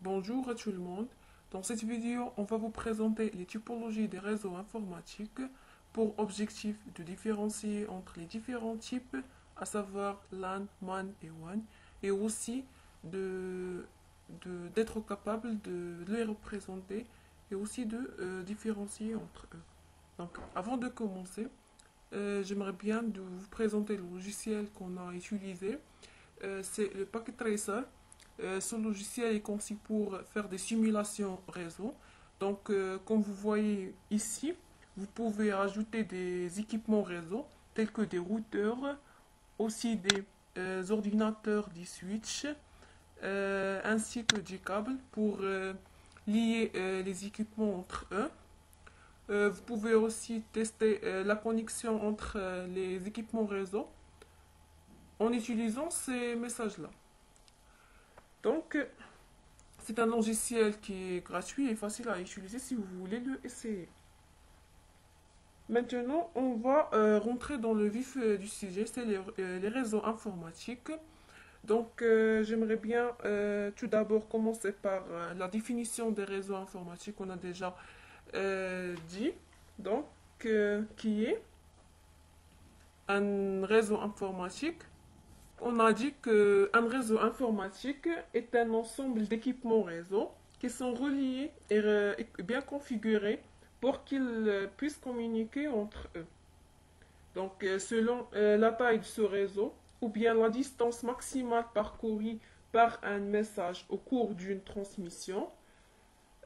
Bonjour à tout le monde. Dans cette vidéo, on va vous présenter les typologies des réseaux informatiques pour objectif de différencier entre les différents types, à savoir LAN, MAN et WAN, et aussi d'être capable de les représenter et aussi de différencier entre eux. Donc, avant de commencer, j'aimerais bien de vous présenter le logiciel qu'on a utilisé. C'est le Packet Tracer. Ce logiciel est conçu pour faire des simulations réseau. Donc, comme vous voyez ici, vous pouvez ajouter des équipements réseau tels que des routeurs, aussi des ordinateurs, des switches, ainsi que des câbles pour lier les équipements entre eux. Vous pouvez aussi tester la connexion entre les équipements réseau en utilisant ces messages-là. Donc, c'est un logiciel qui est gratuit et facile à utiliser si vous voulez le essayer. Maintenant, on va rentrer dans le vif du sujet, c'est les réseaux informatiques. Donc, j'aimerais bien tout d'abord commencer par la définition des réseaux informatiques qu'on a déjà dit. Donc, qui est un réseau informatique. On a dit qu'un réseau informatique est un ensemble d'équipements réseau qui sont reliés et bien configurés pour qu'ils puissent communiquer entre eux. Donc, selon la taille de ce réseau ou bien la distance maximale parcourue par un message au cours d'une transmission,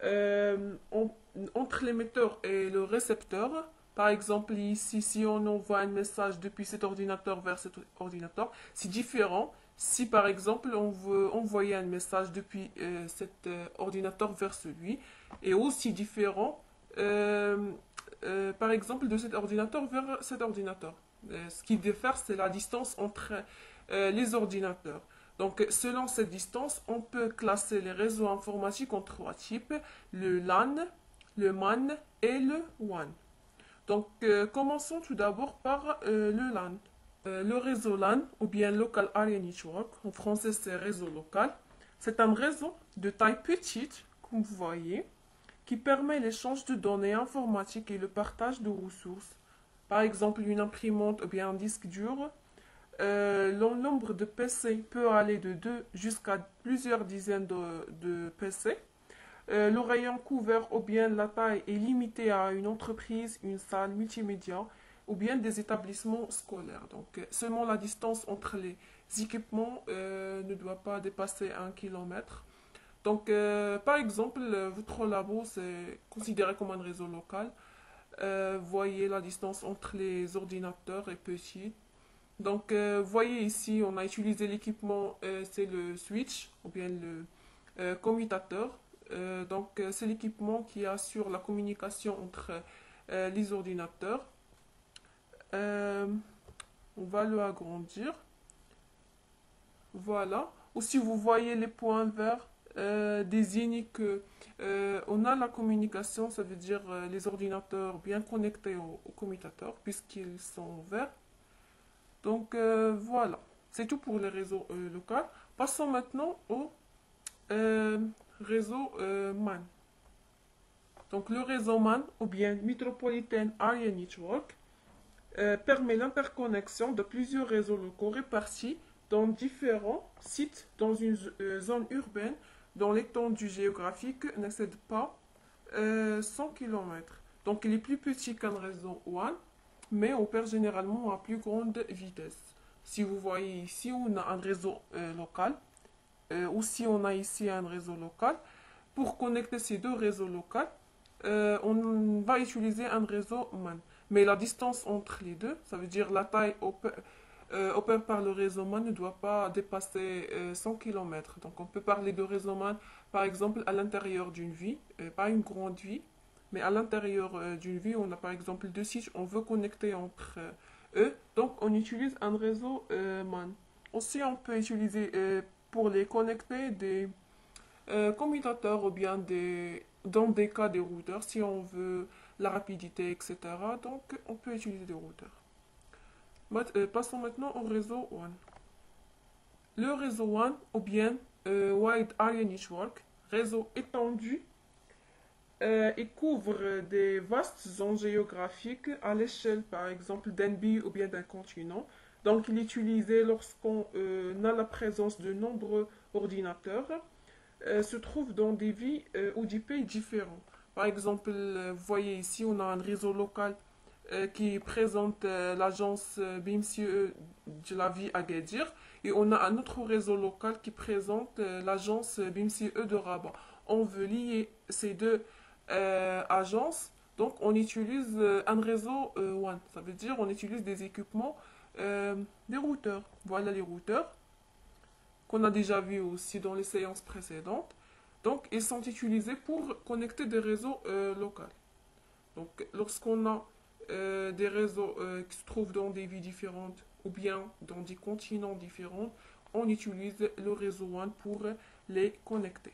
entre l'émetteur et le récepteur. Par exemple, ici, si on envoie un message depuis cet ordinateur vers cet ordinateur, c'est différent. Si par exemple on veut envoyer un message depuis cet ordinateur vers celui, et aussi différent, par exemple, de cet ordinateur vers cet ordinateur. Ce qui diffère, c'est la distance entre les ordinateurs. Donc, selon cette distance, on peut classer les réseaux informatiques en trois types, le LAN, le MAN et le WAN. Donc, commençons tout d'abord par le LAN. Le réseau LAN, ou bien Local Area Network, en français c'est réseau local, c'est un réseau de taille petite, comme vous voyez, qui permet l'échange de données informatiques et le partage de ressources. Par exemple, une imprimante ou bien un disque dur. Le nombre de PC peut aller de 2 jusqu'à plusieurs dizaines de PC. Le rayon couvert ou bien la taille est limitée à une entreprise, une salle multimédia ou bien des établissements scolaires. Donc, seulement la distance entre les équipements ne doit pas dépasser 1 km. Donc, par exemple, votre labo, c'est considéré comme un réseau local. Voyez la distance entre les ordinateurs est petite. Donc, voyez ici, on a utilisé l'équipement, c'est le switch ou bien le commutateur. Donc, c'est l'équipement qui assure la communication entre les ordinateurs. Euh, on va le agrandir. Voilà. Aussi, vous voyez les points verts désignent que on a la communication, ça veut dire les ordinateurs bien connectés au commutateur puisqu'ils sont verts. Donc voilà, c'est tout pour les réseaux locaux. Passons maintenant au euh, réseau MAN. Donc le réseau MAN ou bien Metropolitan Area Network permet l'interconnexion de plusieurs réseaux locaux répartis dans différents sites dans une zone urbaine dont l'étendue géographique n'excède pas 100 km. Donc il est plus petit qu'un réseau WAN, mais opère généralement à plus grande vitesse. Si vous voyez ici, on a un réseau local, aussi on a ici un réseau local. Pour connecter ces deux réseaux locaux, on va utiliser un réseau MAN. Mais la distance entre les deux, ça veut dire la taille opère par le réseau MAN ne doit pas dépasser 100 km. Donc on peut parler de réseau MAN, par exemple, à l'intérieur d'une ville, pas une grande ville, mais à l'intérieur d'une ville, on a par exemple deux sites, on veut connecter entre eux. Donc on utilise un réseau MAN. Aussi, on peut utiliser pour les connecter des commutateurs ou bien dans des cas des routeurs, si on veut la rapidité, etc. Donc on peut utiliser des routeurs. Passons maintenant au réseau WAN. Le réseau WAN ou bien Wide Area Network réseau étendu et couvre des vastes zones géographiques à l'échelle, par exemple, d'un pays ou bien d'un continent. Donc, il est utilisé lorsqu'on a la présence de nombreux ordinateurs se trouvent dans des villes ou des pays différents. Par exemple, vous voyez ici, on a un réseau local qui présente l'agence BIMCE de la vie Agadir et on a un autre réseau local qui présente l'agence BIMCE de Rabat. On veut lier ces deux agences, donc on utilise un réseau WAN. Ça veut dire on utilise des équipements, des routeurs. Voilà les routeurs qu'on a déjà vus aussi dans les séances précédentes. Donc, ils sont utilisés pour connecter des réseaux locaux. Donc, lorsqu'on a des réseaux qui se trouvent dans des villes différentes ou bien dans des continents différents, on utilise le réseau WAN pour les connecter.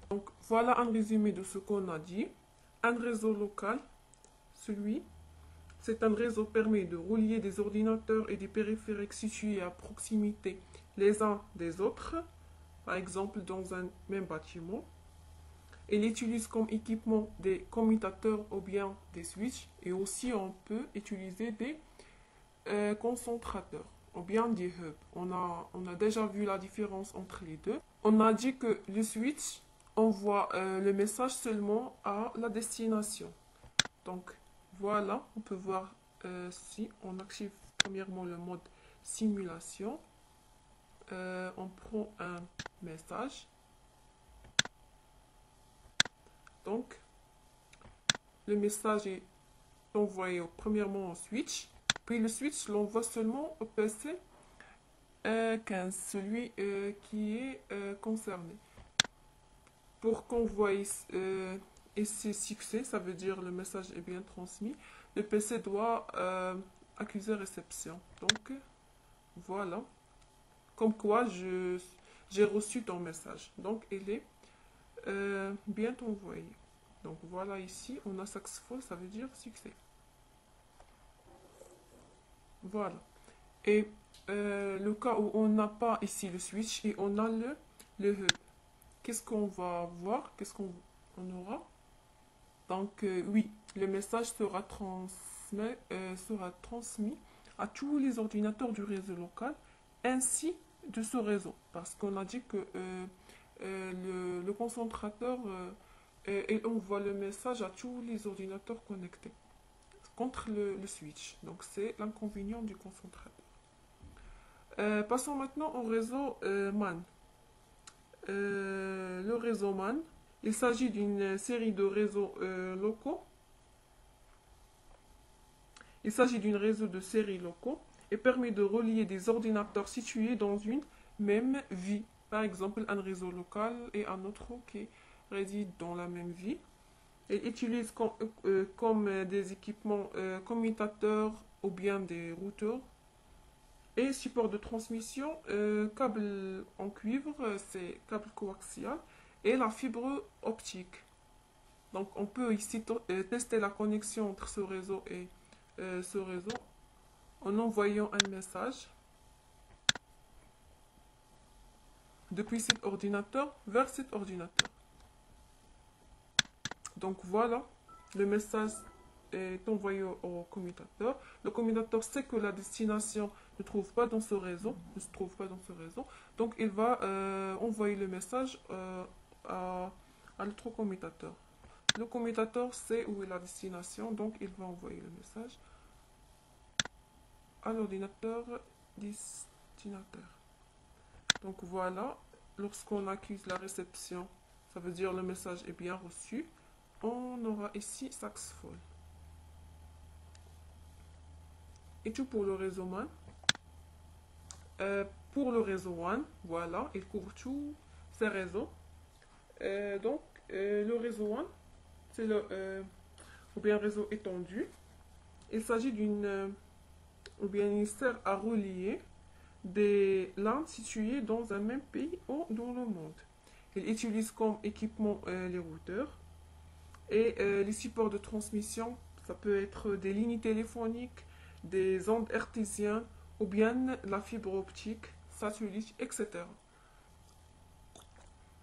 Donc, voilà un résumé de ce qu'on a dit. Un réseau local, c'est un réseau qui permet de relier des ordinateurs et des périphériques situés à proximité les uns des autres, par exemple dans un même bâtiment. Il utilise comme équipement des commutateurs ou bien des switches et aussi on peut utiliser des concentrateurs ou bien des hubs. On a déjà vu la différence entre les deux. On a dit que le switch envoie le message seulement à la destination. Donc voilà, on peut voir si on active premièrement le mode simulation. On prend un message. Donc, le message est envoyé premièrement au switch. Puis le switch l'envoie seulement au PC 15, celui qui est concerné. Pour qu'envoyer ces succès, ça veut dire le message est bien transmis, le PC doit accuser réception. Donc, voilà. Comme quoi, j'ai reçu ton message. Donc, il est bien envoyé. Donc, voilà ici, on a successful, ça veut dire succès. Voilà. Et le cas où on n'a pas ici le switch et on a le hub, qu'est-ce qu'on va voir? Qu'est-ce qu'on aura? Donc, oui, le message sera transmis à tous les ordinateurs du réseau local ainsi de ce réseau. Parce qu'on a dit que le concentrateur il envoie le message à tous les ordinateurs connectés contre le switch. Donc, c'est l'inconvénient du concentrateur. Passons maintenant au réseau MAN. Le réseau MAN, il s'agit d'une série de réseaux locaux. Il s'agit d'une réseau de séries locaux et permet de relier des ordinateurs situés dans une même vie. Par exemple, un réseau local et un autre qui réside dans la même vie. Il utilise comme des équipements commutateurs ou bien des routeurs. Et support de transmission, câble en cuivre, c'est câble coaxial, et la fibre optique. Donc on peut ici tester la connexion entre ce réseau et ce réseau en envoyant un message depuis cet ordinateur vers cet ordinateur. Donc voilà, le message est envoyé au commutateur. Le commutateur sait que la destination ne se trouve pas dans ce réseau, donc il va envoyer le message à l'autre commutateur. Le commutateur sait où est la destination, donc il va envoyer le message à l'ordinateur destinataire. Donc voilà, lorsqu'on accuse la réception, ça veut dire le message est bien reçu. On aura ici successful. Et tout pour le réseau MAN. Pour le réseau WAN, voilà, il couvre tous ces réseaux. Donc, le réseau WAN, c'est le ou bien réseau étendu. Il s'agit ou bien il sert à relier des LAN situés dans un même pays ou dans le monde. Il utilise comme équipement les routeurs et les supports de transmission. Ça peut être des lignes téléphoniques, des ondes hertziennes ou bien la fibre optique, satellite, etc.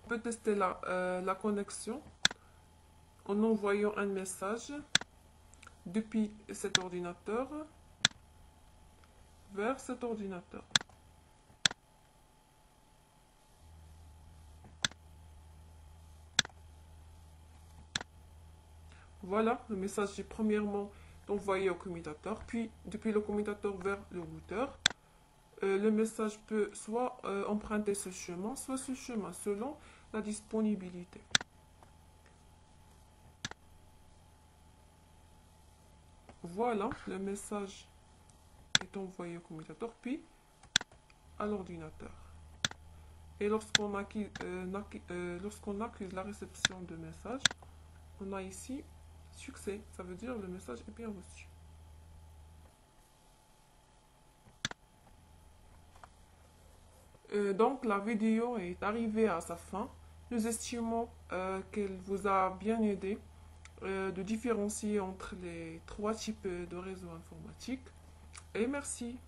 On peut tester la connexion en envoyant un message depuis cet ordinateur vers cet ordinateur. Voilà, le message est premièrement envoyé au commutateur, puis depuis le commutateur vers le routeur. Le message peut soit emprunter ce chemin, soit ce chemin, selon la disponibilité. Voilà, le message est envoyé au commutateur, puis à l'ordinateur. Et lorsqu'on accuse la réception de message, on a ici succès. Ça veut dire le message est bien reçu. Donc la vidéo est arrivée à sa fin. Nous estimons qu'elle vous a bien aidé de différencier entre les trois types de réseaux informatiques. Et merci.